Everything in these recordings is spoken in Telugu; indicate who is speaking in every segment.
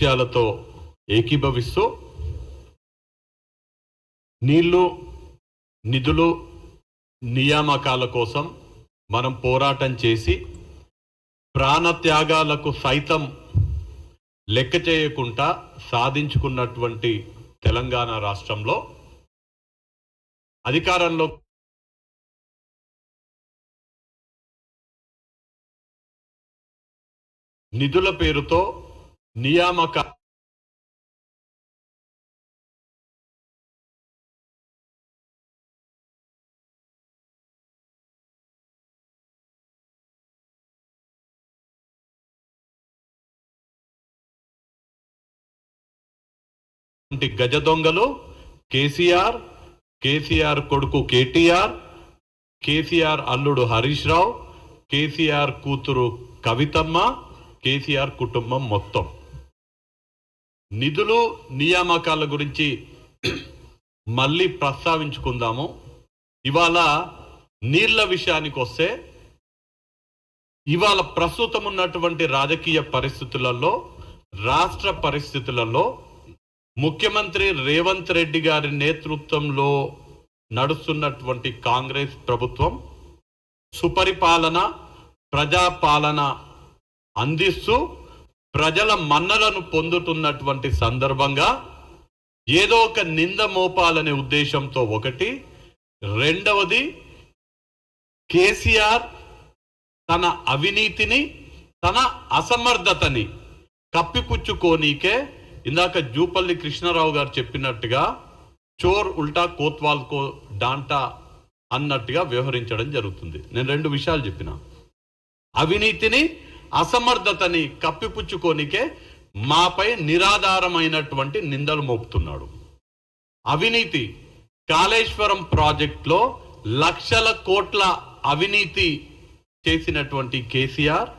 Speaker 1: విషయాలతో ఏకీభవిస్తూ నీళ్లు, నిధులు, నియామకాల కోసం మనం పోరాటం చేసి ప్రాణత్యాగాలకు సైతం లెక్క చేయకుండా సాధించుకున్నటువంటి తెలంగాణ రాష్ట్రంలో అధికారంలో నిధుల పేరుతో నియామక గజ దొంగలు కేసీఆర్ కొడుకు కేటీఆర్, కేసీఆర్ అల్లుడు హరీష్ రావు, కేసీఆర్ కూతురు కవితమ్మ, కేసీఆర్ కుటుంబం మొత్తం. నిధులు, నియామకాల గురించి మళ్ళీ ప్రస్తావించుకుందాము. ఇవాళ నీళ్ల విషయానికి వస్తే, ఇవాళ ప్రస్తుతం ఉన్నటువంటి రాజకీయ పరిస్థితులలో, రాష్ట్ర పరిస్థితులలో ముఖ్యమంత్రి రేవంత్ రెడ్డి గారి నేతృత్వంలో నడుస్తున్నటువంటి కాంగ్రెస్ ప్రభుత్వం సుపరిపాలన, ప్రజాపాలన అందిస్తూ ప్రజల మన్నలను పొందుతున్నటువంటి సందర్భంగా ఏదో ఒక నింద మోపాలనే ఉద్దేశంతో ఒకటి, రెండవది కేసీఆర్ తన అవినీతిని, తన అసమర్థతని కప్పిపుచ్చుకోనీకే ఇందాక జూపల్లి కృష్ణారావు గారు చెప్పినట్టుగా చోర్ ఉల్టా కోత్వాల్ కో డాంటా అన్నట్టుగా వ్యవహరించడం జరుగుతుంది. నేను రెండు విషయాలు చెప్పిన, అవినీతిని, అసమర్థతని కప్పిపుచ్చుకోనికే మాపై నిరాధారమైనటువంటి నిందలు మోపుతున్నాడు. అవినీతి, కాళేశ్వరం ప్రాజెక్టులో లక్షల కోట్ల అవినీతి చేసినటువంటి కేసీఆర్,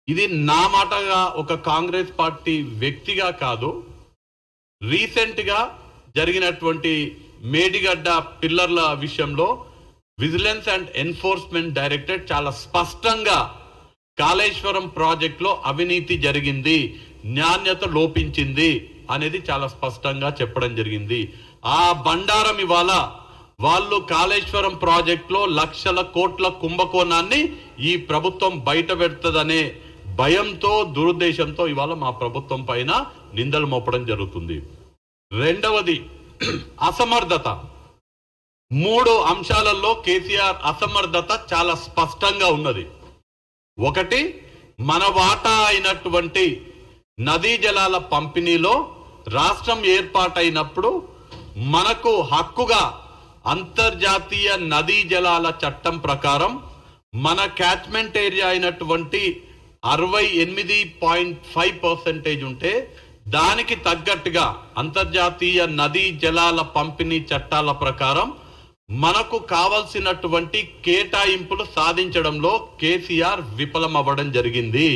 Speaker 1: ఇది నా మాటగా ఒక కాంగ్రెస్ పార్టీ వ్యక్తిగా కాదు, రీసెంట్గా జరిగినటువంటి మేడిగడ్డ పిల్లర్ల విషయంలో విజిలెన్స్ అండ్ ఎన్ఫోర్స్మెంట్ డైరెక్టరేట్ చాలా స్పష్టంగా కాళేశ్వరం ప్రాజెక్టులో అవినీతి జరిగింది, నాణ్యత లోపించింది అనేది చాలా స్పష్టంగా చెప్పడం జరిగింది. ఆ బండారం ఇవాళ వాళ్ళు కాళేశ్వరం ప్రాజెక్టులో లక్షల కోట్ల కుంభకోణాన్ని ఈ ప్రభుత్వం బయట పెడుతుందనే భయంతో, దురుద్దేశంతో ఇవాళ మా ప్రభుత్వం పైన నిందలు మోపడం జరుగుతుంది. రెండవది అసమర్థత. 3 అంశాలలో కేసీఆర్ అసమర్థత చాలా స్పష్టంగా ఉన్నది. ఒకటి, మన వాటా అయినటువంటి నదీ జలాల పంపిణీలో రాష్ట్రం ఏర్పాటైనప్పుడు మనకు హక్కుగా అంతర్జాతీయ నదీ జలాల చట్టం ప్రకారం మన క్యాచ్మెంట్ ఏరియా అయినటువంటి 68.5% ఉంటే దానికి తగ్గట్టుగా అంతర్జాతీయ నదీ జలాల పంపిణీ చట్టాల ప్రకారం మనకు కావలసినటువంటి కేటాయింపులు సాధించడంలో కేసీఆర్ విఫలమవ్వడం జరిగింది.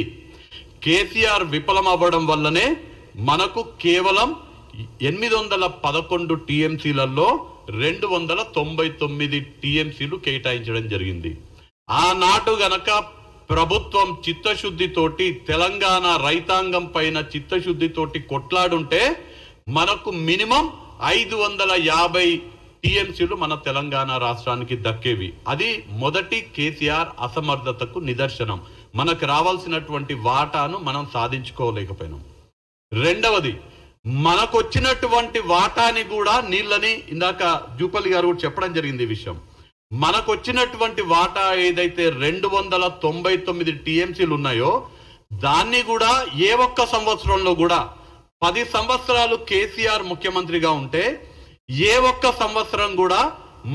Speaker 1: కేసీఆర్ విఫలమవ్వడం వల్లనే మనకు కేవలం 811 టీఎంసీలలో 299 టీఎంసీలు కేటాయించడం జరిగింది. ఆనాడు గనక ప్రభుత్వం చిత్తశుద్ధితోటి, తెలంగాణ రైతాంగం పైన చిత్తశుద్ధితోటి కొట్లాడుంటే మనకు మినిమం 550 టీఎంసీలు మన తెలంగాణ రాష్ట్రానికి దక్కేవి. అది మొదటి కేసీఆర్ అసమర్థతకు నిదర్శనం. మనకు రావాల్సినటువంటి వాటాను మనం సాధించుకోలేకపోయినాం. రెండవది, మనకు వచ్చినటువంటి వాటాని కూడా నీళ్ళని ఇందాక జూపల్లి గారు కూడా చెప్పడం జరిగింది. ఈ విషయం మనకు వచ్చినటువంటి వాటా ఏదైతే 299 టీఎంసీలు ఉన్నాయో దాన్ని కూడా ఏ ఒక్క సంవత్సరంలో కూడా 10 సంవత్సరాలు కేసీఆర్ ముఖ్యమంత్రిగా ఉంటే ఏ ఒక్క సంవత్సరం కూడా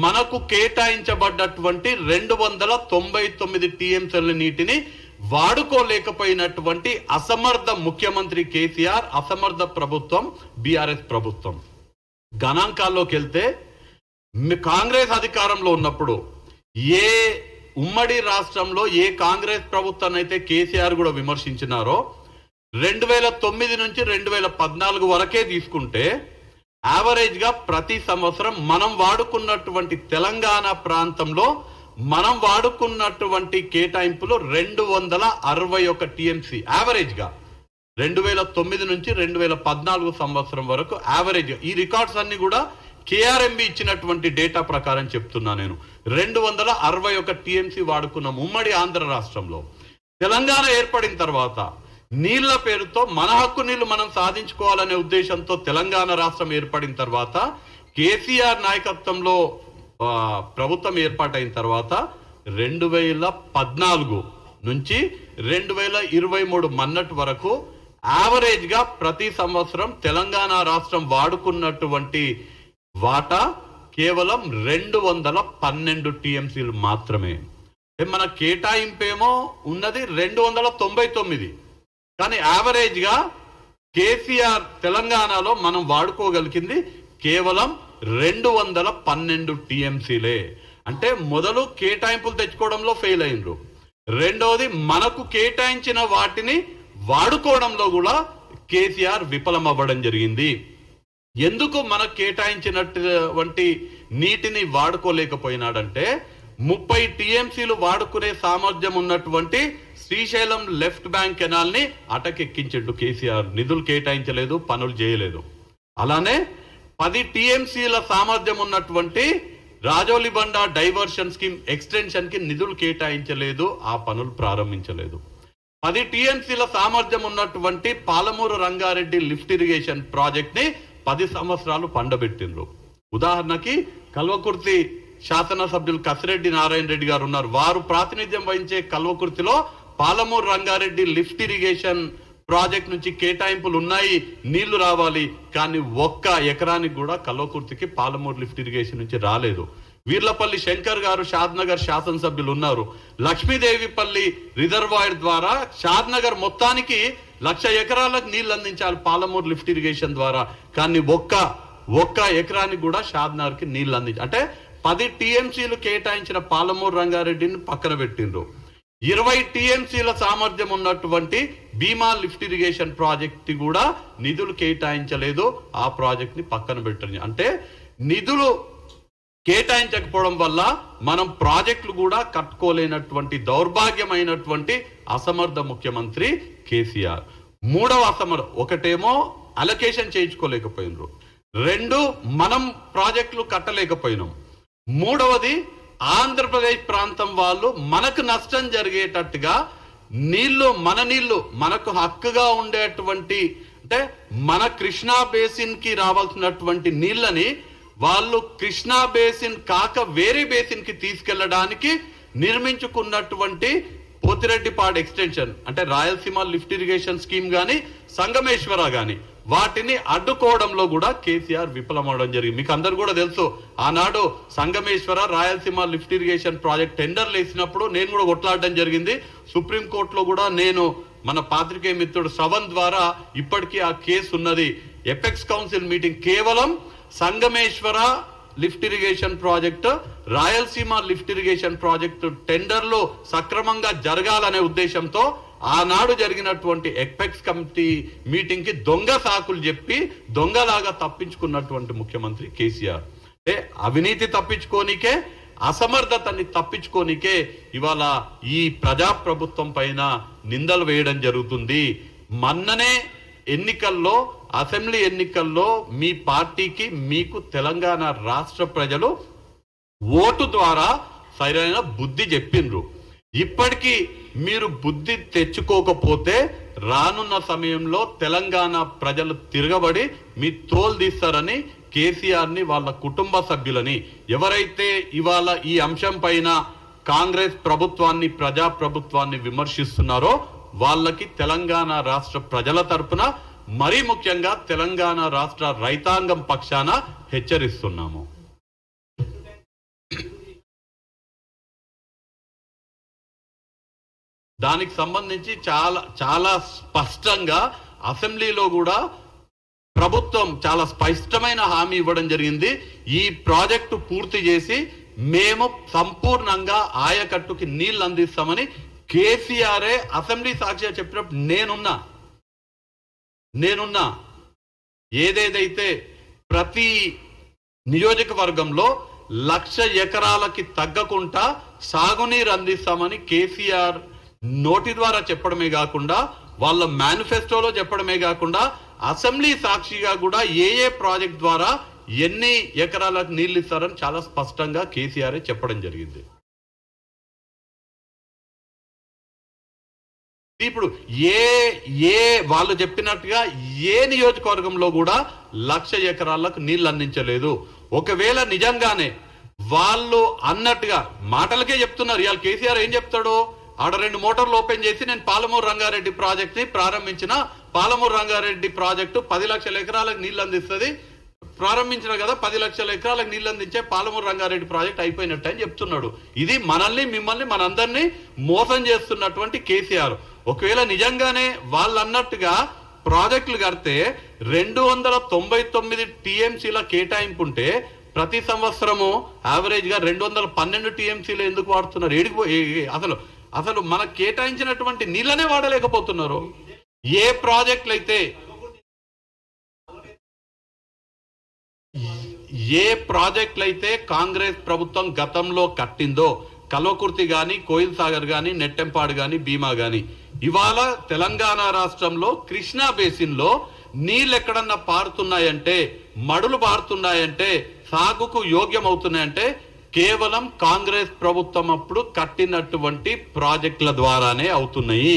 Speaker 1: మనకు కేటాయించబడ్డటువంటి 299 టీఎంసీల నీటిని వాడుకోలేకపోయినటువంటి అసమర్థ ముఖ్యమంత్రి కేసీఆర్, అసమర్థ ప్రభుత్వం బీఆర్ఎస్ ప్రభుత్వం. గణాంకాల్లోకి వెళ్తే కాంగ్రెస్ అధికారంలో ఉన్నప్పుడు ఏ ఉమ్మడి రాష్ట్రంలో ఏ కాంగ్రెస్ ప్రభుత్వాన్ని అయితే కేసీఆర్ కూడా విమర్శించినారో 2009 నుంచి 2014 వరకే తీసుకుంటే యావరేజ్ గా ప్రతి సంవత్సరం మనం వాడుకున్నటువంటి తెలంగాణ ప్రాంతంలో మనం వాడుకున్నటువంటి కేటాయింపులు 261 టీఎంసీ యావరేజ్ గా 2009 నుంచి 2014 సంవత్సరం వరకు యావరేజ్. ఈ రికార్డ్స్ అన్ని కూడా కేఆర్ఎంబి ఇచ్చినటువంటి డేటా ప్రకారం చెప్తున్నా నేను. 261 టీఎంసీ వాడుకున్నాం ఉమ్మడి ఆంధ్ర రాష్ట్రంలో. తెలంగాణ ఏర్పడిన తర్వాత నీళ్ల పేరుతో మన హక్కు నీళ్లు మనం సాధించుకోవాలనే ఉద్దేశంతో తెలంగాణ రాష్ట్రం ఏర్పడిన తర్వాత కేసీఆర్ నాయకత్వంలో ప్రభుత్వం ఏర్పాటైన తర్వాత 2014 నుంచి 2023 మన్నటి వరకు యావరేజ్ గా ప్రతి సంవత్సరం తెలంగాణ రాష్ట్రం వాడుకున్నటువంటి వాటా కేవలం 212 టీఎంసీలు మాత్రమే. మన కేటాయింపేమో ఉన్నది 299, కానీ యావరేజ్ గా కేసీఆర్ తెలంగాణలో మనం వాడుకోగలిగింది కేవలం 212 టీఎంసీలే. అంటే మొదలు కేటాయింపులు తెచ్చుకోవడంలో ఫెయిల్ అయినరు, రెండవది మనకు కేటాయించిన వాటిని వాడుకోవడంలో కూడా కేసీఆర్ విఫలం అవ్వడం జరిగింది. ఎందుకు మనకు కేటాయించినటువంటి నీటిని వాడుకోలేకపోయినాడంటే 30 టీఎంసీలు వాడుకునే సామర్థ్యం ఉన్నటువంటి శ్రీశైలం లెఫ్ట్ బ్యాంక్ కెనాల్ ని అటకెక్కించిండు కేసీఆర్. నిధులు కేటాయించలేదు, పనులు చేయలేదు. అలానే 10 టీఎంసీల సామర్థ్యం ఉన్నటువంటి రాజోలిబండ డైవర్షన్ స్కీమ్ ఎక్స్టెన్షన్ కి నిధులు కేటాయించలేదు, ఆ పనులు ప్రారంభించలేదు. 10 టీఎంసీల సామర్థ్యం ఉన్నటువంటి Palamuru Rangareddy lift irrigation project ని 10 సంవత్సరాలు పండబెట్టిండ్రు. ఉదాహరణకి కల్వకుర్తి శాసనసభ్యులు కసిరెడ్డి నారాయణ రెడ్డి గారు ఉన్నారు. వారు ప్రాతినిధ్యం వహించే కల్వకుర్తిలో Palamuru Rangareddy lift irrigation project నుంచి కేటాయింపులు ఉన్నాయి, నీళ్లు రావాలి, కానీ 1 ఎకరానికి కూడా కల్వకుర్తికి పాలమూరు లిఫ్ట్ ఇరిగేషన్ నుంచి రాలేదు. వీర్లపల్లి శంకర్ గారు షాద్నగర్ శాసనసభ్యులు ఉన్నారు. లక్ష్మీదేవిపల్లి రిజర్వాయర్ ద్వారా షాద్నగర్ మొత్తానికి 1,00,000 ఎకరాలకు నీళ్లు అందించాలి పాలమూరు లిఫ్ట్ ఇరిగేషన్ ద్వారా, కానీ ఒక్క ఎకరానికి కూడా షాద్నగర్ కి నీళ్లు అందించాలి. అంటే 10 టీఎంసీలు కేటాయించిన పాలమూరు రంగారెడ్డిని పక్కన పెట్టిండ్రు. 20 టీఎంసీల సామర్థ్యం ఉన్నటువంటి భీమా లిఫ్ట్ ఇరిగేషన్ ప్రాజెక్ట్ కూడా నిధులు కేటాయించలేదు, ఆ ప్రాజెక్ట్ ని పక్కన పెట్టండి. అంటే నిధులు కేటాయించకపోవడం వల్ల మనం ప్రాజెక్టులు కూడా కట్టుకోలేనటువంటి దౌర్భాగ్యమైనటువంటి అసమర్థ ముఖ్యమంత్రి కేసీఆర్. మూడవ ఒకటేమో అలొకేషన్ చేయించుకోలేకపోయినరు, 2 మనం ప్రాజెక్టులు కట్టలేకపోయినాం, మూడవది ఆంధ్రప్రదేశ్ ప్రాంతం వాళ్ళు మనకు నష్టం జరిగేటట్టుగా మన నీళ్లు మనకు హక్కుగా ఉండేటువంటి, అంటే మన కృష్ణా బేసిన్ కి రావాల్సినటువంటి నీళ్ళని వాళ్ళు కృష్ణా బేసిన్ కాక వేరే బేసిన్ కి తీసుకెళ్లడానికి నిర్మించుకున్నటువంటి పోతిరెడ్డిపాడు ఎక్స్టెన్షన్, అంటే రాయలసీమ లిఫ్ట్ ఇరిగేషన్ స్కీమ్ గాని సంగమేశ్వర గాని వాటిని అడ్డుకోవడంలో కూడా కేసీఆర్ విఫలమవడం జరిగింది. మీకు అందరు కూడా తెలుసు, ఆనాడు Sangameshwara Rayalaseema lift irrigation project టెండర్లు వేసినప్పుడు నేను కూడా కొట్లాడడం జరిగింది. సుప్రీంకోర్టులో కూడా నేను మన పాత్రికేయ మిత్రుడు శ్రవణ్ ద్వారా ఇప్పటికీ ఆ కేసు ఉన్నది. ఎపెక్స్ కౌన్సిల్ మీటింగ్ కేవలం Sangameshwara lift irrigation project, Rayalaseema lift irrigation project టెండర్లు సక్రమంగా జరగాలనే ఉద్దేశంతో ఆనాడు జరిగినటువంటి ఎపెక్స్ కమిటీ మీటింగ్ కి దొంగ సాకులు చెప్పి దొంగలాగా తప్పించుకున్నటువంటి ముఖ్యమంత్రి కేసీఆర్. అంటే అవినీతి తప్పించుకోనికే, అసమర్థతని తప్పించుకోనికే ఇవాళ ఈ ప్రజాప్రభుత్వం పైన నిందలు వేయడం జరుగుతుంది. మొన్ననే ఎన్నికల్లో, అసెంబ్లీ ఎన్నికల్లో మీ పార్టీకి మీకు తెలంగాణ రాష్ట్ర ప్రజలు ఓటు ద్వారా సరైన బుద్ధి చెప్పిండ్రు. ఇప్పటికీ మీరు బుద్ధి తెచ్చుకోకపోతే రానున్న సమయంలో తెలంగాణ ప్రజలు తిరగబడి మీ తోలు తీస్తారని కేసీఆర్ ని, వాళ్ళ కుటుంబ సభ్యులని, ఎవరైతే ఇవాళ ఈ అంశం పైన కాంగ్రెస్ ప్రభుత్వాన్ని, ప్రజాప్రభుత్వాన్ని విమర్శిస్తున్నారో వాళ్ళకి తెలంగాణ రాష్ట్ర ప్రజల తరపున, మరీ ముఖ్యంగా తెలంగాణ రాష్ట్ర రైతాంగం పక్షాన హెచ్చరిస్తున్నాము. దానికి సంబంధించి చాలా స్పష్టంగా అసెంబ్లీలో కూడా ప్రభుత్వం చాలా స్పష్టమైన హామీ ఇవ్వడం జరిగింది. ఈ ప్రాజెక్టు పూర్తి చేసి మేము సంపూర్ణంగా ఆయకట్టుకి నీళ్లు అందిస్తామని కేసీఆరే అసెంబ్లీ సాక్షిగా చెప్పినప్పుడు నేనున్నా ఏదేదైతే ప్రతి నియోజకవర్గంలో 1,00,000 ఎకరాలకి తగ్గకుండా సాగునీరు అందిస్తామని కేసీఆర్ నోటి ద్వారా చెప్పడమే కాకుండా వాళ్ళ మేనిఫెస్టోలో చెప్పడమే కాకుండా అసెంబ్లీ సాక్షిగా కూడా ఏ ప్రాజెక్ట్ ద్వారా ఎన్ని ఎకరాలకు నీళ్లు ఇస్తారని చాలా స్పష్టంగా కేసీఆర్ చెప్పడం జరిగింది. ఇప్పుడు వాళ్ళు చెప్పినట్టుగా ఏ నియోజకవర్గంలో కూడా 1,00,000 ఎకరాలకు నీళ్లు అందించలేదు. ఒకవేళ నిజంగానే వాళ్ళు అన్నట్టుగా మాటలకే చెప్తున్నారు. ఇవాళ కేసీఆర్ ఏం చెప్తాడు, ఆడ 2 మోటార్లు ఓపెన్ చేసి నేను పాలమూరు రంగారెడ్డి ప్రాజెక్ట్ ని ప్రారంభించిన, పాలమూరు రంగారెడ్డి ప్రాజెక్టు 10 లక్షల ఎకరాలకు నీళ్లు అందిస్తుంది, ప్రారంభించిన కదా 10 లక్షల ఎకరాలకు నీళ్లు అందించే పాలమూరు రంగారెడ్డి ప్రాజెక్ట్ అయిపోయినట్టు అని చెప్తున్నాడు. ఇది మనల్ని మిమ్మల్ని మనందరినీ మోసం చేస్తున్నటువంటి కేసీఆర్. ఒకవేళ నిజంగానే వాళ్ళు అన్నట్టుగా ప్రాజెక్టులు కడితే 299 టీఎంసీల కేటాయింపు ఉంటే ప్రతి సంవత్సరము యావరేజ్ గా 212 టీఎంసీలు ఎందుకు వాడుతున్నారు? అసలు మనకు కేటాయించినటువంటి నీళ్ళనే వాడలేకపోతున్నారు. ఏ ప్రాజెక్టులు అయితే కాంగ్రెస్ ప్రభుత్వం గతంలో కట్టిందో, కల్వకుర్తి గాని, కోయిల్ సాగర్ గాని, నెట్టెంపాడు గాని, భీమా గాని, ఇవాళ తెలంగాణ రాష్ట్రంలో కృష్ణా బేసిన్ లో నీళ్ళు ఎక్కడన్నా పారుతున్నాయంటే, మడులు పారుతున్నాయంటే, సాగుకు యోగ్యం అవుతున్నాయంటే కేవలం కాంగ్రెస్ ప్రభుత్వం అప్పుడు కట్టినటువంటి ప్రాజెక్టుల ద్వారానే అవుతున్నాయి.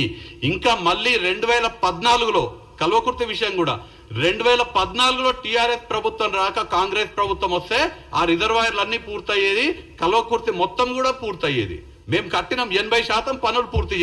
Speaker 1: ఇంకా మళ్ళీ 2014లో కల్వకుర్తి విషయం కూడా 2014లో టీఆర్ఎస్ ప్రభుత్వం రాక కాంగ్రెస్ ప్రభుత్వం వస్తే ఆ రిజర్వాయర్లు అన్ని పూర్తయ్యేది, కల్వకుర్తి మొత్తం కూడా పూర్తయ్యేది. మేము కట్టిన 80% పనులు పూర్తి